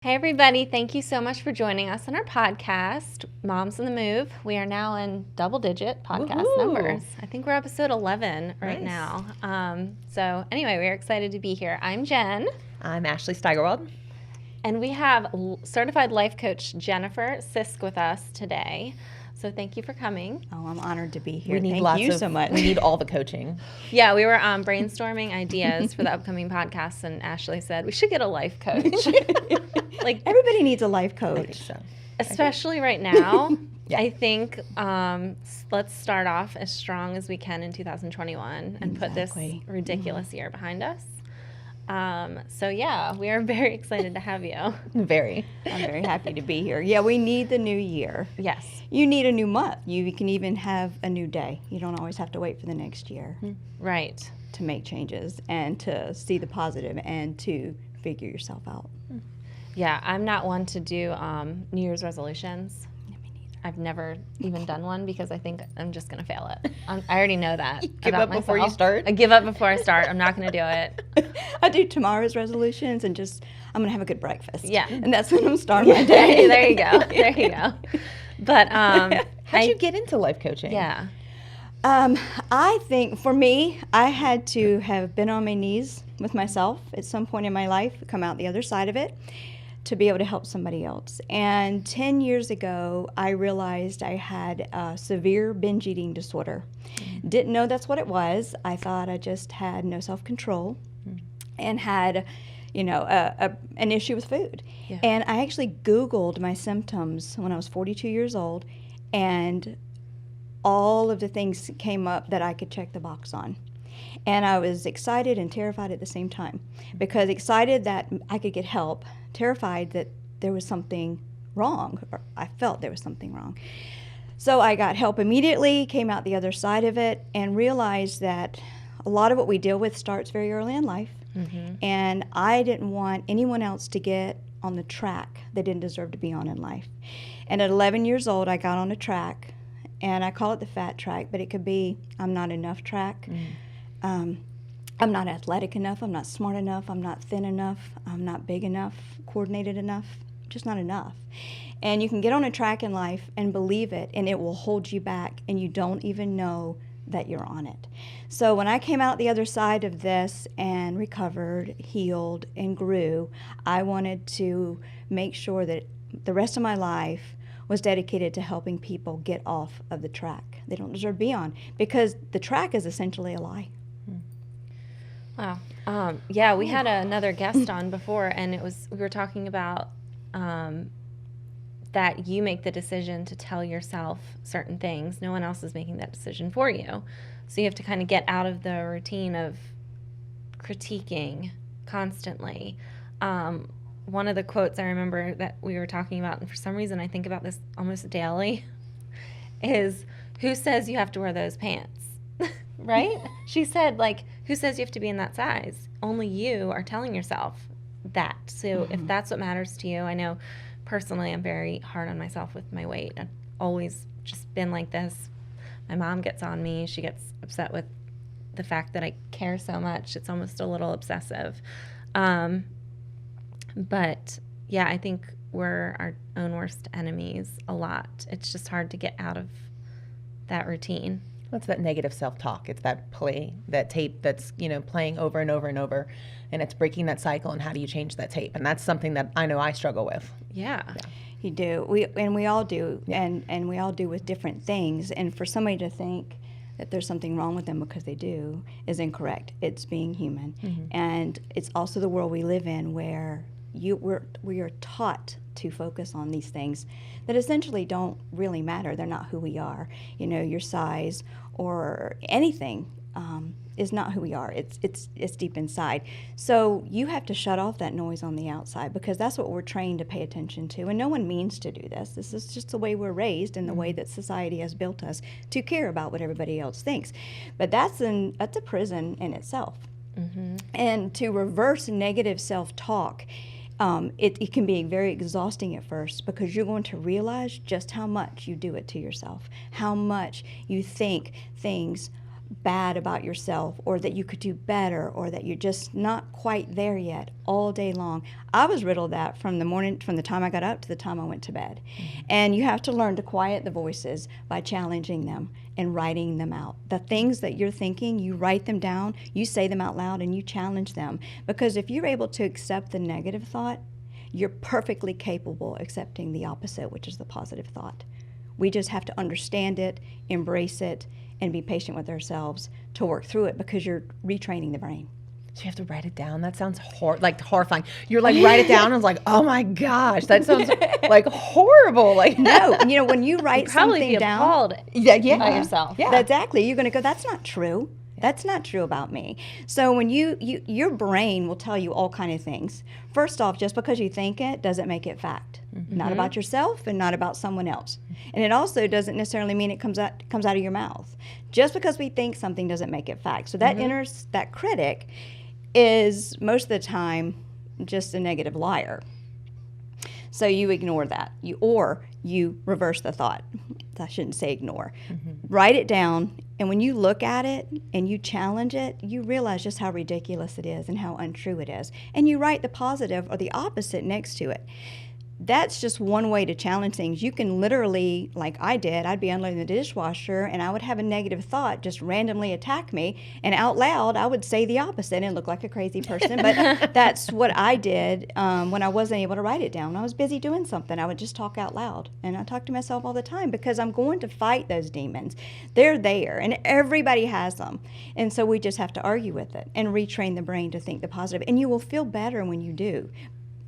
Hey everybody, thank you so much for joining us on our podcast, Moms on the Move. We are now in double-digit podcast numbers. I think we're episode 11 right now. So anyway, we're excited to be here. I'm Jen. I'm Ashley Steigerwald. And we have certified life coach Jennifer Sisk with us today. So thank you for coming. Oh, I'm honored to be here. We need Thank you so much. We need all the coaching. Yeah, we were brainstorming ideas for the upcoming podcast, and Ashley said we should get a life coach. Like everybody needs a life coach. I think so. Especially right now. Yeah. I think let's start off as strong as we can in 2021 and put this ridiculous year behind us. So yeah, we are very excited to have you. Very. I'm very happy to be here. Yeah, we need the new year. Yes. You need a new month. You can even have a new day. You don't always have to wait for the next year. Right. To make changes and to see the positive and to figure yourself out. Yeah, I'm not one to do New Year's resolutions. I've never even done one because I think I'm just going to fail it. I already know that. You give up before you start? I give up before I start. I'm not going to do it. I do tomorrow's resolutions and I'm going to have a good breakfast. Yeah. And that's when I'm starting my day. There you go. There you go. But how'd you get into life coaching? Yeah. I think for me, I had to have been on my knees with myself at some point in my life, come out the other side of it, to be able to help somebody else. And 10 years ago, I realized I had a severe binge eating disorder. Didn't know that's what it was. I thought I just had no self-control and had, an issue with food. Yeah. And I actually Googled my symptoms when I was 42 years old, and all of the things came up that I could check the box on. And I was excited and terrified at the same time, because excited that I could get help, terrified that there was something wrong, or I felt there was something wrong. So I got help immediately, came out the other side of it, and realized that a lot of what we deal with starts very early in life. And I didn't want anyone else to get on the track they didn't deserve to be on in life. And at 11 years old, I got on a track, and I call it the fat track, but it could be I'm not enough track. I'm not athletic enough, I'm not smart enough, I'm not thin enough, I'm not big enough, coordinated enough, just not enough. And you can get on a track in life and believe it, and it will hold you back, and you don't even know that you're on it. So when I came out the other side of this and recovered, healed, and grew, I wanted to make sure that the rest of my life was dedicated to helping people get off of the track they don't deserve to be on, because the track is essentially a lie. Wow. Yeah, we had another guest on before, and we were talking about that you make the decision to tell yourself certain things. No one else is making that decision for you. So you have to kind of get out of the routine of critiquing constantly. One of the quotes I remember that we were talking about, and for some reason I think about this almost daily, is, who says you have to wear those pants? Right? She said, who says you have to be in that size? Only you are telling yourself that. So if that's what matters to you, I know personally I'm very hard on myself with my weight. I've always just been like this. My mom gets on me. She gets upset with the fact that I care so much. It's almost a little obsessive. But yeah, I think we're our own worst enemies a lot. It's just hard to get out of that routine. What's that negative self-talk? It's that tape that's, playing over and over and over, and it's breaking that cycle. And how do you change that tape? And that's something that I know I struggle with. Yeah. You do. We all do, and we all do with different things. And for somebody to think that there's something wrong with them because they do is incorrect. It's being human. And it's also the world we live in, where we are taught to focus on these things that essentially don't really matter. They're not who we are. Your size or anything is not who we are. It's deep inside. So you have to shut off that noise on the outside, because that's what we're trained to pay attention to. And no one means to do this. This is just the way we're raised and the way that society has built us to care about what everybody else thinks. But that's a prison in itself. And to reverse negative self-talk, it can be very exhausting at first, because you're going to realize just how much you do it to yourself, how much you think things bad about yourself, or that you could do better, or that you're just not quite there yet all day long. I was riddled that from the time I got up to the time I went to bed. And you have to learn to quiet the voices by challenging them and writing them out. The things that you're thinking, you write them down, you say them out loud, and you challenge them. Because if you're able to accept the negative thought, you're perfectly capable of accepting the opposite, which is the positive thought. We just have to understand it, embrace it, and be patient with ourselves to work through it, because you're retraining the brain. So you have to write it down. That sounds like horrifying. You're like, write it down. And I was like, oh my gosh, that sounds like horrible. Like, No, when you write Probably something be down, appalled yeah, by yourself. Yeah, exactly. You're going to go, that's not true. That's not true about me. So when your brain will tell you all kind of things. First off, just because you think it doesn't make it fact. Not about yourself and not about someone else. And it also doesn't necessarily mean it comes out of your mouth. Just because we think something doesn't make it fact. So that that critic is most of the time just a negative liar. So you ignore that. You reverse the thought. I shouldn't say ignore. Write it down, and when you look at it and you challenge it, you realize just how ridiculous it is and how untrue it is. And you write the positive or the opposite next to it. That's just one way to challenge things. You can literally, like I did, I'd be unloading the dishwasher and I would have a negative thought just randomly attack me, and out loud I would say the opposite and look like a crazy person. But that's what I did when I wasn't able to write it down. When I was busy doing something, I would just talk out loud. And I talk to myself all the time because I'm going to fight those demons. They're there and everybody has them. And so we just have to argue with it and retrain the brain to think the positive. And you will feel better when you do.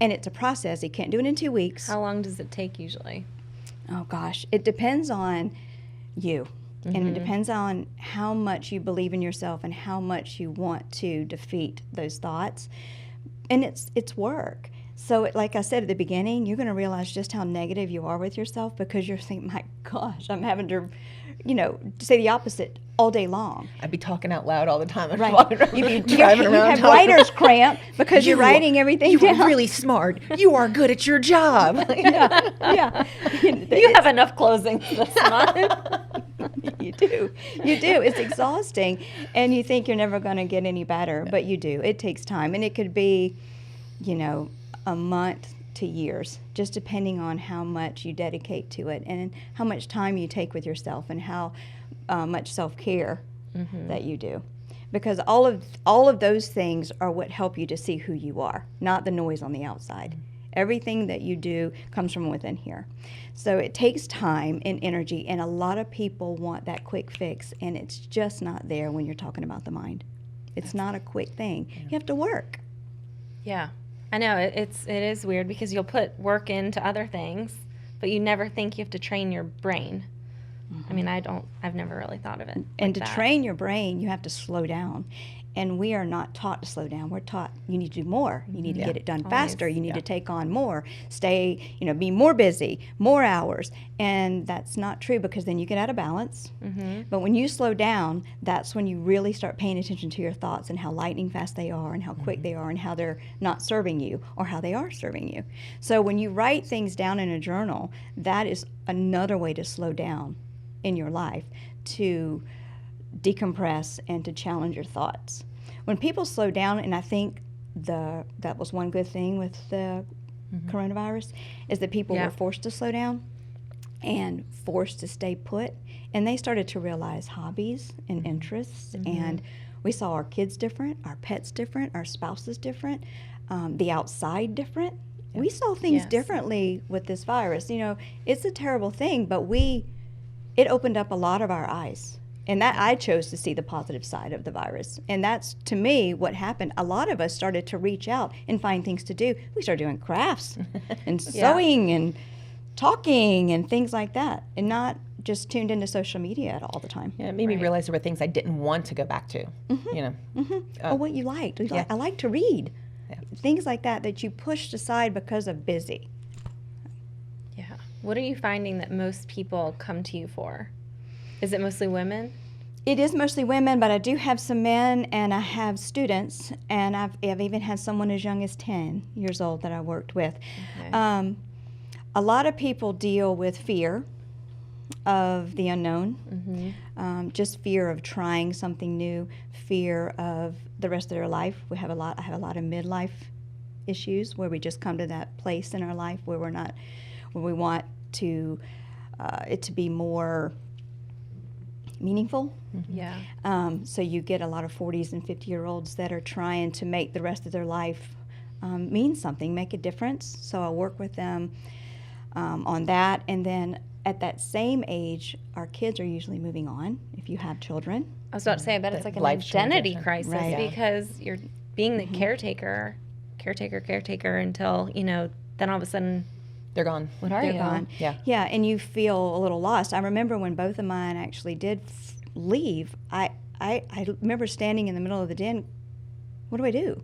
And it's a process. You can't do it in 2 weeks. How long does it take usually? Oh, gosh. It depends on you. And it depends on how much you believe in yourself and how much you want to defeat those thoughts. And it's work. So like I said at the beginning, you're going to realize just how negative you are with yourself because you're thinking, my gosh, I'm having to, say the opposite all day long. I'd be talking out loud all the time. I'd Right. walking around, driving You around have writer's cramp because you're writing everything down. You're really smart. You are good at your job. Yeah. You have enough closings this month. You do. It's exhausting. And you think you're never going to get any better, but you do. It takes time. And it could be, a month to years, just depending on how much you dedicate to it and how much time you take with yourself and how much self-care that you do. Because all of those things are what help you to see who you are, not the noise on the outside. Everything that you do comes from within here. So it takes time and energy, and a lot of people want that quick fix, and it's just not there when you're talking about the mind. It's not a quick thing. You have to work. Yeah. I know it is weird because you'll put work into other things, but you never think you have to train your brain. I mean, I've never really thought of it. And like to that. train your brain, you have to slow down. And we are not taught to slow down. We're taught you need to do more. You need to get it done faster. You need to take on more. Stay, be more busy, more hours. And that's not true because then you get out of balance. But when you slow down, that's when you really start paying attention to your thoughts and how lightning fast they are and how quick they are and how they're not serving you or how they are serving you. So when you write things down in a journal, that is another way to slow down in your life, to decompress and to challenge your thoughts. When people slow down, and I think that was one good thing with the coronavirus, is that people were forced to slow down and forced to stay put, and they started to realize hobbies and interests, and we saw our kids different, our pets different, our spouses different, the outside different. We saw things differently with this virus. It's a terrible thing, but it opened up a lot of our eyes. And that I chose to see the positive side of the virus. And that's, to me, what happened. A lot of us started to reach out and find things to do. We started doing crafts and sewing and talking and things like that, and not just tuned into social media all the time. Yeah, it made me realize there were things I didn't want to go back to, Or what you liked. I like to read. Yeah. Things like that you pushed aside because of busy. Yeah. What are you finding that most people come to you for? Is it mostly women? It is mostly women, but I do have some men, and I have students, and I've even had someone as young as 10 years old that I worked with. Okay. A lot of people deal with fear, of the unknown, Mm-hmm. just fear of trying something new, fear of the rest of their life. I have a lot of midlife issues where we just come to that place in our life where we want to it to be more meaningful. Yeah. So you get a lot of 40s and 50-year-olds that are trying to make the rest of their life mean something, make a difference. So I work with them on that. And then at that same age, our kids are usually moving on, if you have children. I was about to say, I bet it's like an Life identity transition. crisis Right. Yeah. because you're being the caretaker until, then all of a sudden, They're gone. what are They're you? gone. Yeah. Yeah, and you feel a little lost. I remember when both of mine actually did leave, I remember standing in the middle of the den, what do I do?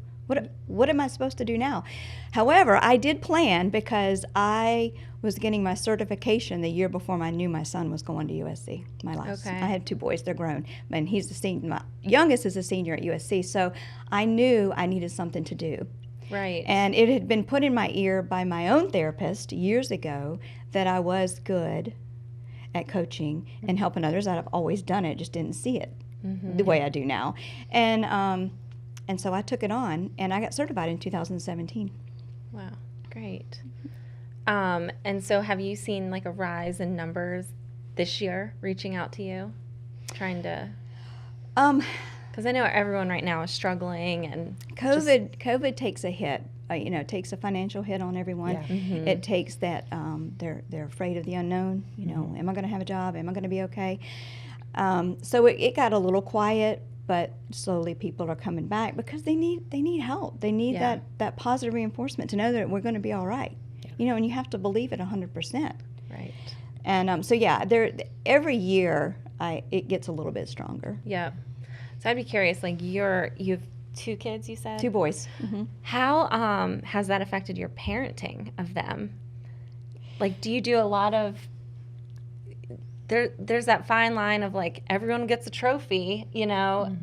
What am I supposed to do now? However, I did plan because I was getting my certification the year before I knew my son was going to USC. My last, Okay. I had 2 boys; they're grown, and he's the senior. My youngest is a senior at USC, so I knew I needed something to do. Right. And it had been put in my ear by my own therapist years ago that I was good at coaching and helping others. I've always done it, just didn't see it the way I do now. And so I took it on, and I got certified in 2017. Wow. Great. And so have you seen like a rise in numbers this year reaching out to you? Trying to, because I know everyone right now is struggling and COVID takes a hit. Takes a financial hit on everyone. Yeah. Mm-hmm. It takes that they're afraid of the unknown. Am I going to have a job? Am I going to be okay? So it got a little quiet, but slowly people are coming back because they need help. They need Yeah. that positive reinforcement to know that we're going to be all right. And you have to believe it 100%. Right. And so every year it gets a little bit stronger. Yeah. So I'd be curious, like you have 2 kids, you said? 2 boys. Mm-hmm. How has that affected your parenting of them? Like, do you do a lot of there's that fine line of like everyone gets a trophy,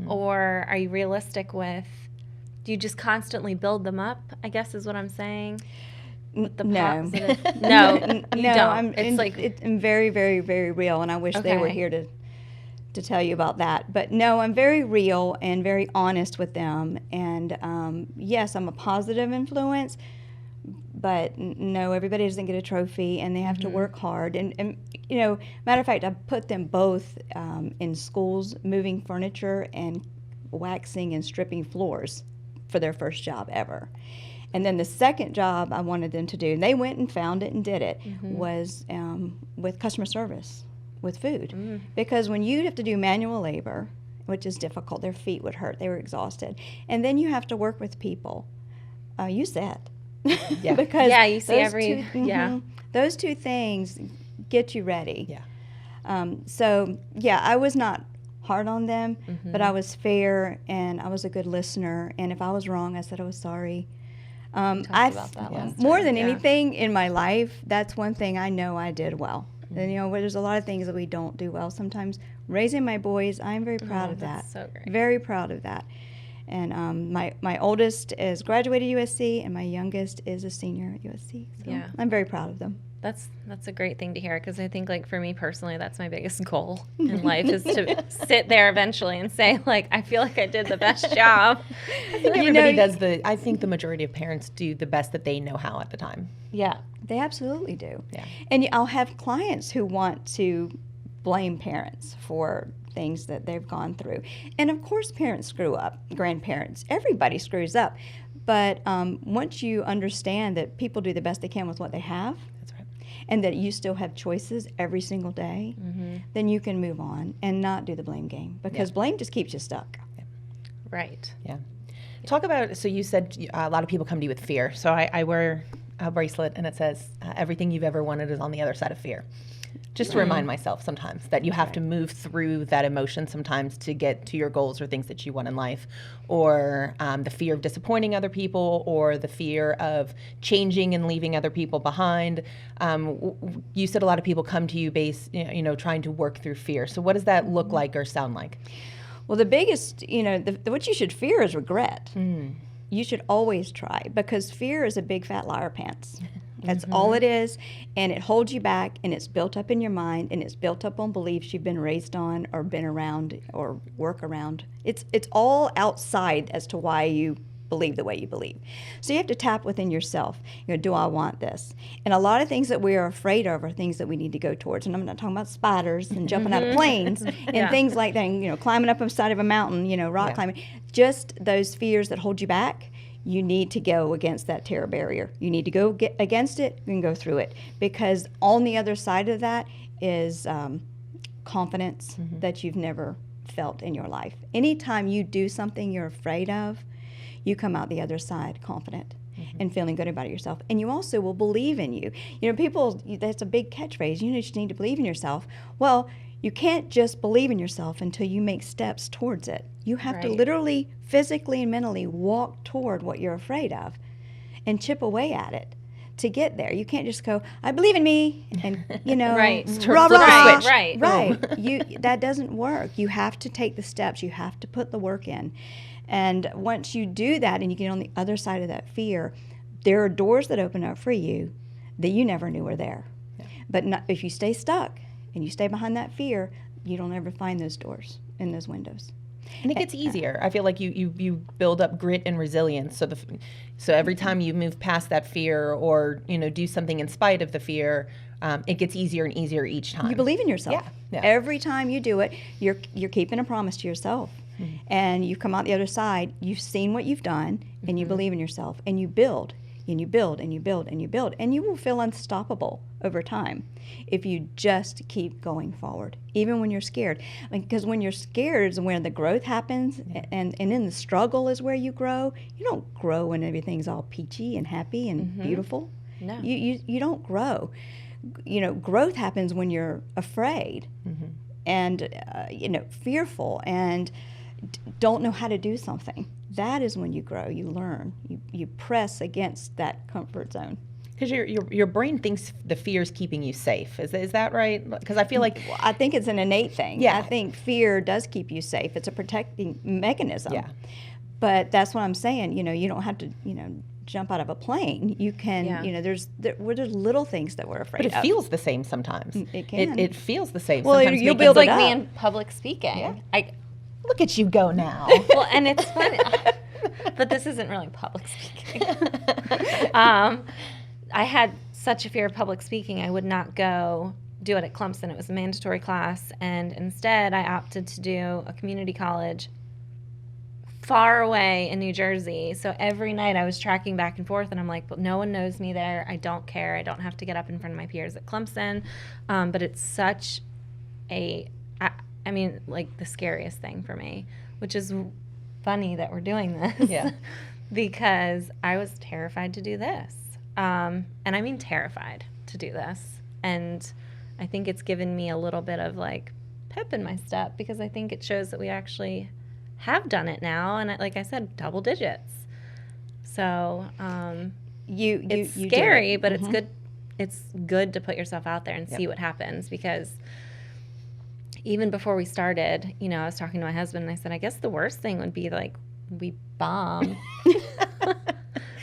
or are you realistic with? Do you just constantly build them up? I guess is what I'm saying. With the No. positive. No, you don't. I'm very, very, very real, and I wish they were Okay. here to tell you about that. But no, I'm very real and very honest with them. And yes, I'm a positive influence, but no, everybody doesn't get a trophy, and they have to work hard. And matter of fact, I put them both in schools, moving furniture and waxing and stripping floors for their first job ever. And then the second job I wanted them to do, and they went and found it and did it, was with customer service, with food. Because when you have to do manual labor, which is difficult, their feet would hurt, they were exhausted. And then you have to work with people. You said. Yeah. Because Yeah, you see those those 2 things get you ready. Yeah. So, I was not hard on them, but I was fair, and I was a good listener. And if I was wrong, I said I was sorry. Talked about that last More time. than Yeah. anything in my life, that's one thing I know I did well. And where there's a lot of things that we don't do well sometimes. Raising my boys, I'm very proud of that. That's so great. Very proud of that. And my oldest is graduated USC, and my youngest is a senior at USC. So Yeah. I'm very proud of them. That's a great thing to hear, because I think, like, for me personally, that's my biggest goal in life is to sit there eventually and say, like, I feel like I did the best job. I think everybody does I think the majority of parents do the best that they know how at the time. Yeah. They absolutely do. Yeah. And I'll have clients who want to blame parents for things that they've gone through. And of course, parents screw up, grandparents, everybody screws up. But once you understand that people do the best they can with what they have, That's right. and that you still have choices every single day, then you can move on and not do the blame game, because blame just keeps you stuck. Right. Yeah. Talk about, so you said a lot of people come to you with fear. So I wear a bracelet and it says, everything you've ever wanted is on the other side of fear. Just to remind myself sometimes that you have to move through that emotion sometimes to get to your goals or things that you want in life, or the fear of disappointing other people, or the fear of changing and leaving other people behind. You said a lot of people come to you trying to work through fear. So what does that look like or sound like? Well, the biggest, what you should fear is regret. You should always try, because fear is a big fat liar pants. That's all it is. And it holds you back, and it's built up in your mind, and it's built up on beliefs you've been raised on or been around or work around. It's all outside as to why you believe the way you believe. So you have to tap within yourself. Do I want this? And a lot of things that we are afraid of are things that we need to go towards. And I'm not talking about spiders and jumping out of planes and things like that, and, climbing up the side of a mountain, rock climbing. Just those fears that hold you back. You need to go against that terror barrier. You need to go against it and go through it, because on the other side of that is confidence that you've never felt in your life. Anytime you do something you're afraid of, you come out the other side confident and feeling good about yourself. And you also will believe in you. People, that's a big catchphrase. You just need to believe in yourself. Well, you can't just believe in yourself until you make steps towards it. You have to literally, physically and mentally walk toward what you're afraid of and chip away at it to get there. You can't just go, I believe in me, and, Right. rah, rah. Right. Right. That doesn't work. You have to take the steps. You have to put the work in. And once you do that and you get on the other side of that fear, there are doors that open up for you that you never knew were there. Yeah. But if you stay stuck and you stay behind that fear, you don't ever find those doors and those windows. And it gets easier. I feel like you build up grit and resilience. So every time you move past that fear or do something in spite of the fear, it gets easier and easier each time. You believe in yourself. Yeah. Every time you do it, you're keeping a promise to yourself. And you come out the other side, you've seen what you've done, and you believe in yourself, and you build, and you build, and you build, and you build, and you will feel unstoppable over time if you just keep going forward, even when you're scared. Because when you're scared is when the growth happens, and in the struggle is where you grow. You don't grow when everything's all peachy and happy and beautiful. No. You don't grow. Growth happens when you're afraid and fearful and don't know how to do something. That is when you grow, you learn, you press against that comfort zone. Because your brain thinks the fear is keeping you safe. Is that right? Because I feel like... Well, I think it's an innate thing. Yeah. I think fear does keep you safe. It's a protecting mechanism. Yeah. But that's what I'm saying. You don't have to, jump out of a plane. You can, there's little things that we're afraid But it of. feels the same sometimes. It can. It feels the same. Well, sometimes you'll making- build It's it like me up. in public speaking. Yeah. Look at you go now. Well, and it's funny, but this isn't really public speaking. I had such a fear of public speaking, I would not go do it at Clemson. It was a mandatory class, and instead I opted to do a community college far away in New Jersey. So every night I was tracking back and forth, and I'm like, but no one knows me there. I don't care. I don't have to get up in front of my peers at Clemson. But it's such like the scariest thing for me, which is funny that we're doing this. Yeah. Because I was terrified to do this. And I mean terrified to do this. And I think it's given me a little bit of like pep in my step, because I think it shows that we actually have done it now. And like I said, double digits. So it's scary, but it's good. It's good to put yourself out there and see what happens, because even before we started, I was talking to my husband and I said, I guess the worst thing would be like we bomb.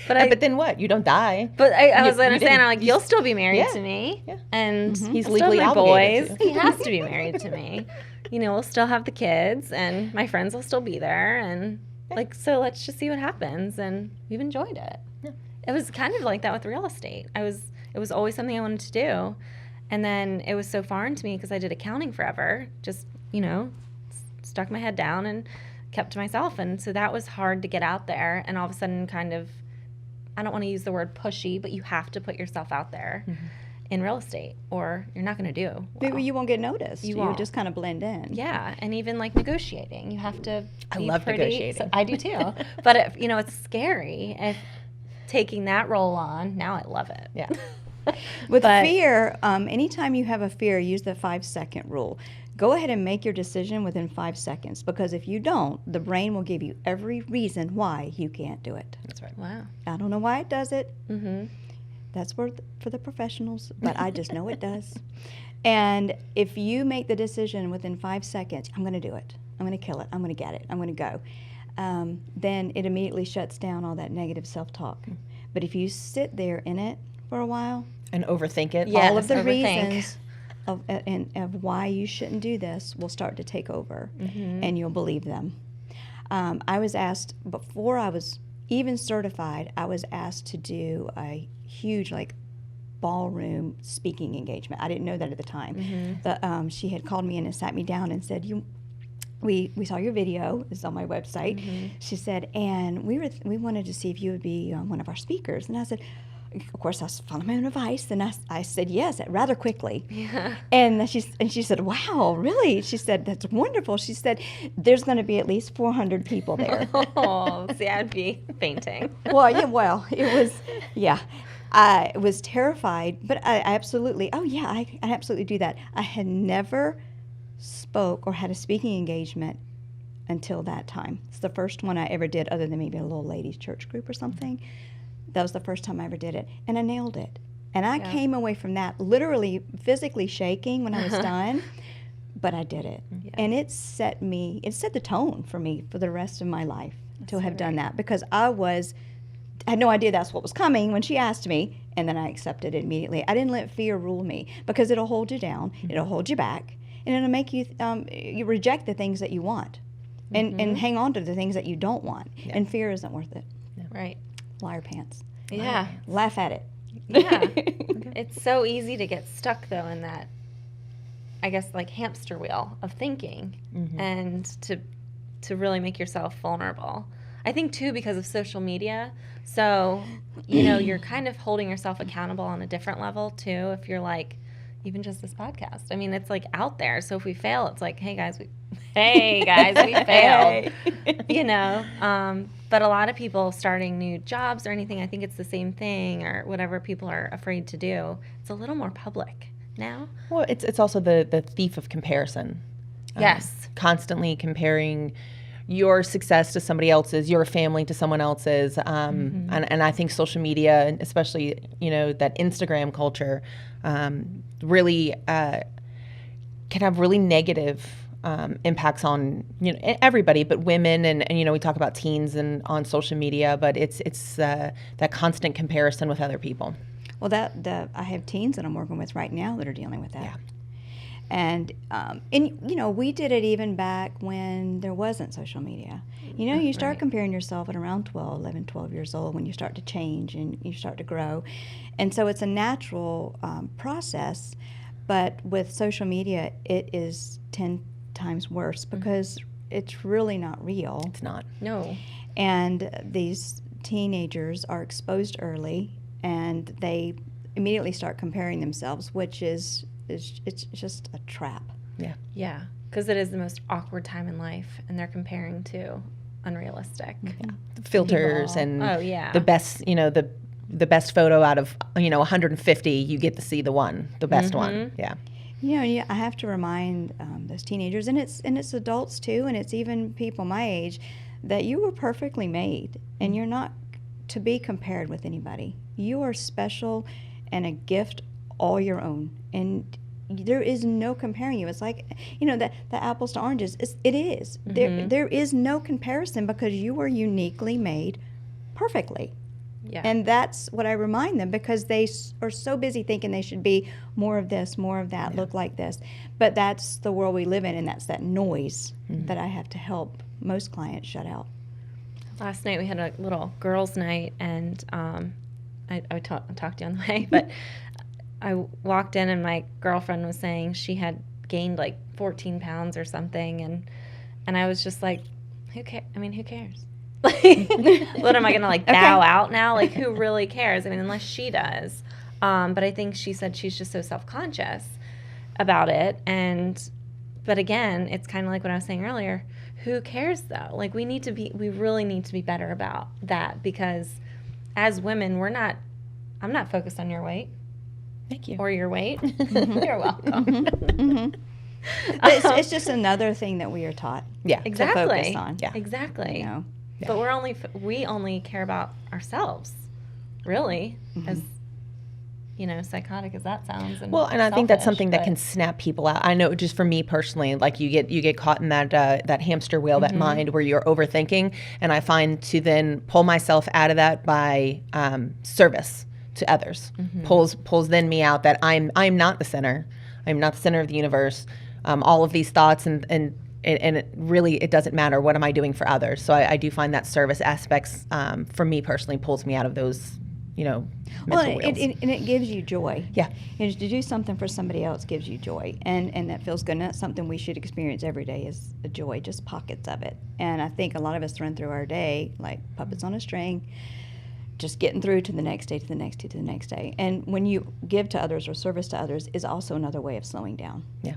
But then what? You don't die. But I was understanding, I'm like, you'll still be married to me. Yeah. And He's I'll still legally have my obligated boys. to. He has to be married to me. We'll still have the kids, and my friends will still be there. And so let's just see what happens. And we've enjoyed it. Yeah. It was kind of like that with real estate. It was always something I wanted to do. And then it was so foreign to me because I did accounting forever. Just, stuck my head down and kept to myself. And so that was hard to get out there. And all of a sudden kind of, I don't want to use the word pushy, but you have to put yourself out there in real estate, or you're not going to do well. You won't get noticed. You You'll won't. just kind of blend in. Yeah, and even like negotiating, you have to. I be love pretty, negotiating. So I do too, but it's scary. If taking that role on, now I love it. Yeah. With fear, anytime you have a fear, use the 5-second rule. Go ahead and make your decision within 5 seconds, because if you don't, the brain will give you every reason why you can't do it. That's right. Wow. I don't know why it does it. Mm-hmm. That's for the professionals, but I just know it does. And if you make the decision within 5 seconds, I'm going to do it. I'm going to kill it. I'm going to get it. I'm going to go. Then it immediately shuts down all that negative self-talk. But if you sit there in it for a while. And overthink it. Yeah. All of the overthink. reasons of why you shouldn't do this will start to take over, and you'll believe them. I was asked, before I was even certified, I was asked to do a huge, like, ballroom speaking engagement. I didn't know that at the time. She had called me in and sat me down and said, we saw your video. It's on my website. She said, and we wanted to see if you would be one of our speakers. And I said, of course, I was following my own advice, and I said yes rather quickly. Yeah. And she said, wow, really? She said, that's wonderful. She said, there's going to be at least 400 people there. Oh, see, I'd be fainting. Well, it was, yeah. I was terrified, but I absolutely, I absolutely do that. I had never spoke or had a speaking engagement until that time. It's the first one I ever did, other than maybe a little ladies' church group or something. That was the first time I ever did it, and I nailed it. And I came away from that literally physically shaking when I was done, but I did it. Yeah. And it set the tone for me for the rest of my life to have done that, because I had no idea that's what was coming when she asked me, and then I accepted it immediately. I didn't let fear rule me, because it'll hold you down, it'll hold you back, and it'll make you you reject the things that you want, and hang on to the things that you don't want. Yeah. And fear isn't worth it. Right. Liar pants. Yeah. Laugh at it. Yeah. It's so easy to get stuck, though, in that, I guess, like, hamster wheel of thinking, and to really make yourself vulnerable. I think, too, because of social media. So, you're kind of holding yourself accountable on a different level, too, if you're like, even just this podcast. I mean, it's like out there. So if we fail, it's like, hey guys, we failed. But a lot of people starting new jobs or anything, I think it's the same thing, or whatever people are afraid to do. It's a little more public now. Well, it's also the thief of comparison. Yes. Constantly comparing your success to somebody else's, your family to someone else's. And I think social media, and especially, that Instagram culture, really can have really negative impacts on everybody, but women, and we talk about teens and on social media, but it's that constant comparison with other people. Well, I have teens that I'm working with right now that are dealing with that. Yeah. And we did it even back when there wasn't social media. You start comparing yourself at around 11, 12 years old, when you start to change and you start to grow. And so it's a natural process, but with social media, it is 10 times worse, because it's really not real. It's not. No. And these teenagers are exposed early, and they immediately start comparing themselves, which it's just a trap. Yeah. Yeah, because it is the most awkward time in life, and they're comparing to unrealistic. Filters people. and Oh, yeah. the best, the best photo out of 150, you get to see the best one. Yeah. I have to remind those teenagers, and it's adults too, and it's even people my age, that you were perfectly made, and you're not to be compared with anybody. You are special and a gift all your own, and there is no comparing you. It's like, the apples to oranges. It is. There is no comparison, because you were uniquely made perfectly. Yeah. And that's what I remind them, because they are so busy thinking they should be more of this, more of that, look like this. But that's the world we live in, and that's that noise that I have to help most clients shut out. Last night we had a little girls' night, and I talked to you on the way, but I walked in, and my girlfriend was saying she had gained like 14 pounds or something, and I was just like, who cares? I mean, who cares? What am I gonna bow out now? Like, who really cares? I mean, unless she does. But I think she said she's just so self-conscious about it, but again, it's kind of like what I was saying earlier. Who cares though? Like, we really need to be better about that, because as women, I'm not focused on your weight. Thank you. Or your weight. You're welcome. But it's just another thing that we are taught. Yeah. Exactly. To focus on. Yeah. Exactly. Yeah. But we only care about ourselves, really, as psychotic as that sounds. And Well, and I think that's selfish, something that can snap people out. I know, just for me personally, like you get caught in that hamster wheel, that mind where you're overthinking, and I find to then pull myself out of that by service. to others, pulls then me out that I'm not the center. I'm not the center of the universe. All of these thoughts and it doesn't matter. What am I doing for others? So I do find that service aspects for me personally pulls me out of those, mental wheels. And it gives you joy. Yeah. And to do something for somebody else gives you joy, and that feels good. And that's something we should experience every day is a joy, just pockets of it. And I think a lot of us run through our day like puppets on a string, just getting through to the next day, to the next day, to the next day. And when you give to others or service to others is also another way of slowing down. Yeah.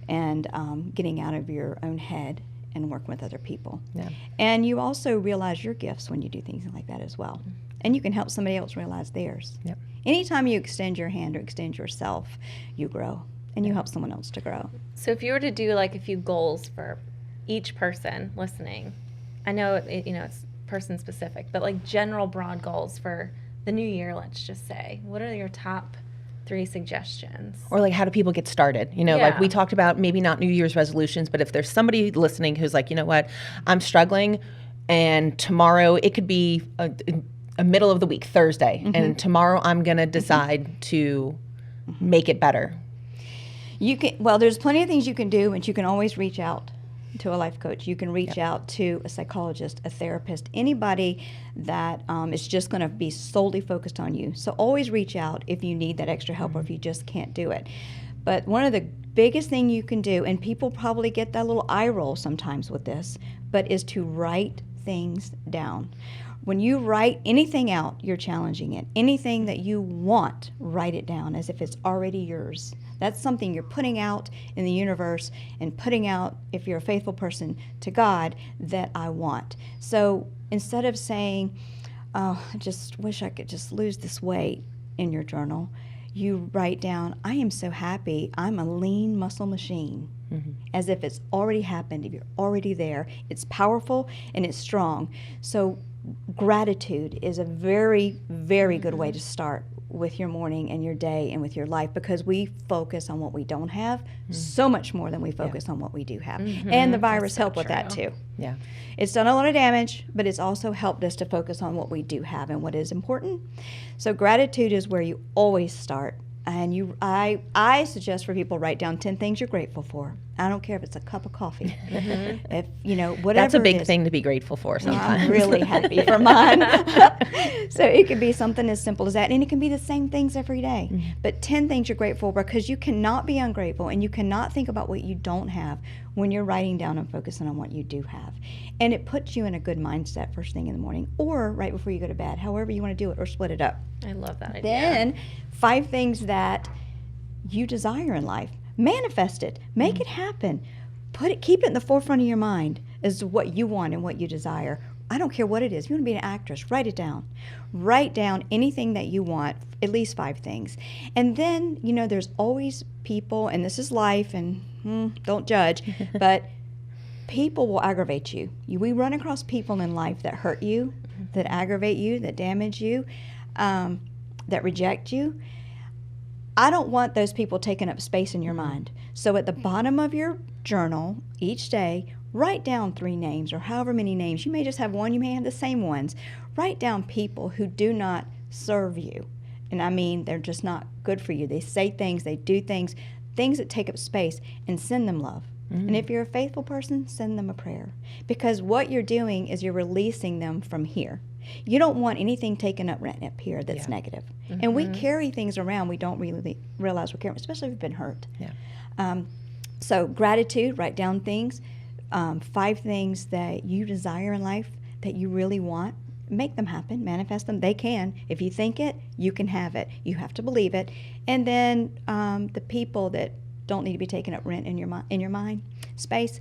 And getting out of your own head and working with other people. Yeah. And you also realize your gifts when you do things like that as well. And you can help somebody else realize theirs. Yep. Anytime you extend your hand or extend yourself, you grow and you help someone else to grow. So if you were to do like a few goals for each person listening, I know it's person specific, but like general broad goals for the new year, let's just say, what are your top 3 suggestions? Or like, how do people get started? Like we talked about, maybe not New Year's resolutions, but if there's somebody listening who's like, you know what, I'm struggling, and tomorrow it could be a middle of the week, Thursday, and tomorrow I'm going to decide to make it better. There's plenty of things you can do, and you can always reach out to a life coach. You can reach out to a psychologist, a therapist, anybody that is just going to be solely focused on you. So always reach out if you need that extra help or if you just can't do it. But one of the biggest thing you can do, and people probably get that little eye roll sometimes with this, but is to write things down. When you write anything out, you're challenging it. Anything that you want, write it down as if it's already yours. That's something you're putting out in the universe and putting out, if you're a faithful person, to God, that I want. So instead of saying, oh, I just wish I could just lose this weight in your journal, you write down, I am so happy, I'm a lean muscle machine. As if it's already happened, if you're already there. It's powerful and it's strong. So gratitude is a very, very good way to start with your morning and your day and with your life, because we focus on what we don't have so much more than we focus on what we do have. And the virus helped with that too. Yeah. It's done a lot of damage, but it's also helped us to focus on what we do have and what is important. So gratitude is where you always start. And I suggest for people write down 10 things you're grateful for. I don't care if it's a cup of coffee. If whatever. That's a big it is. thing to be grateful for sometimes. I'm really happy for mine. So it could be something as simple as that, and it can be the same things every day. But 10 things you're grateful for, because you cannot be ungrateful and you cannot think about what you don't have when you're writing down and focusing on what you do have. And it puts you in a good mindset first thing in the morning or right before you go to bed, however you want to do it, or split it up. I love that idea. Then 5 things that you desire in life. Manifest it. Make it happen. Keep it in the forefront of your mind as what you want and what you desire. I don't care what it is. If you want to be an actress, write it down. Write down anything that you want, at least 5 things. And then, there's always people, and this is life, and don't judge, but people will aggravate you. We run across people in life that hurt you, that aggravate you, that damage you, that reject you. I don't want those people taking up space in your mind. So at the bottom of your journal each day, write down 3 names or however many names. You may just have one, you may have the same ones. Write down people who do not serve you. And I mean, they're just not good for you. They say things, they do things that take up space, and send them love. And if you're a faithful person, send them a prayer. Because what you're doing is you're releasing them from here. You don't want anything taken up right up here that's negative. And we carry things around we don't really realize we're carrying, especially if we've been hurt. Yeah. So gratitude, write down things, 5 things that you desire in life that you really want. Make them happen, manifest them. They can. If you think it, you can have it. You have to believe it. And then the people that don't need to be taking up rent in your mind space,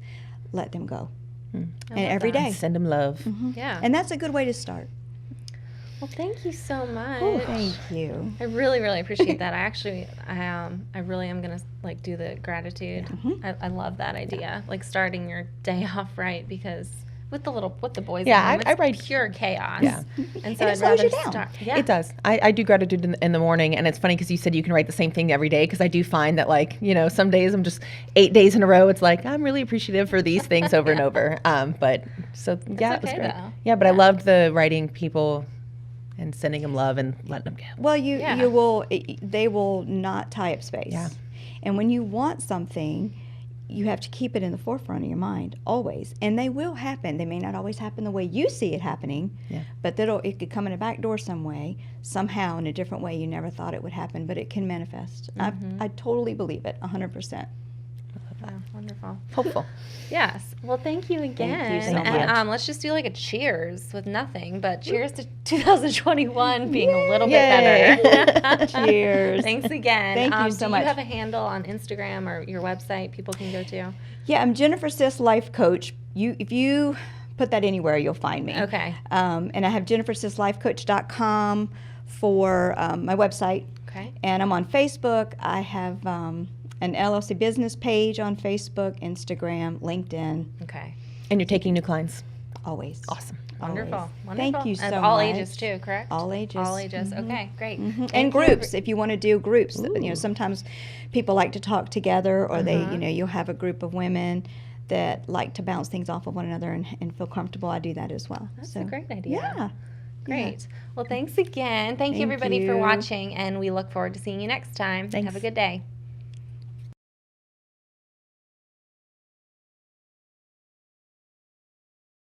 let them go. And every day. Send them love. Yeah. And that's a good way to start. Well, thank you so much. Oh, thank you. I really, really appreciate that. I really am gonna do the gratitude. I love that idea. Like starting your day off right, because with the boys, I write pure chaos. Yeah. And so And it I'd slows rather you down. start. Yeah. It does. I do gratitude in the morning, and it's funny because you said you can write the same thing every day, because I do find that some days I'm just 8 days in a row. It's like I'm really appreciative for these things over and over. It was okay, great. though. Yeah, but I loved the writing people and sending them love and letting them go. Well, Yeah. they will not tie up space. Yeah. And when you want something, you have to keep it in the forefront of your mind always. And they will happen. They may not always happen the way you see it happening, Yeah. but it could come in a back door some way, somehow in a different way you never thought it would happen, but it can manifest. I totally believe it, 100%. Wow, wonderful. Hopeful. Yes. Well, thank you again. so and much. let's just do like a cheers with nothing, but cheers to 2021 being a little Yay. bit better. Cheers. Thanks again. Thank you so do much. you have a handle on Instagram or your website people can go to? Yeah, I'm Jennifer Sisk, life coach. If you put that anywhere, you'll find me. Okay. And I have jennifersisklifecoach.com for my website. Okay. And I'm on Facebook. I have an LLC business page on Facebook, Instagram, LinkedIn, Okay. And you're taking new clients. always. Awesome. Wonderful. Always. Wonderful. Thank you And so all much. ages too, correct? All ages. All ages. Okay, great. And Thank you, groups, if you want to do groups. Ooh. Sometimes people like to talk together, or Uh-huh. you'll have a group of women that like to bounce things off of one another and feel comfortable. I do that as well. That's a great idea. Yeah. Great. Well, thanks again. Thank you Thank everybody for you. watching, and we look forward to seeing you next time. Thanks. Have a good day.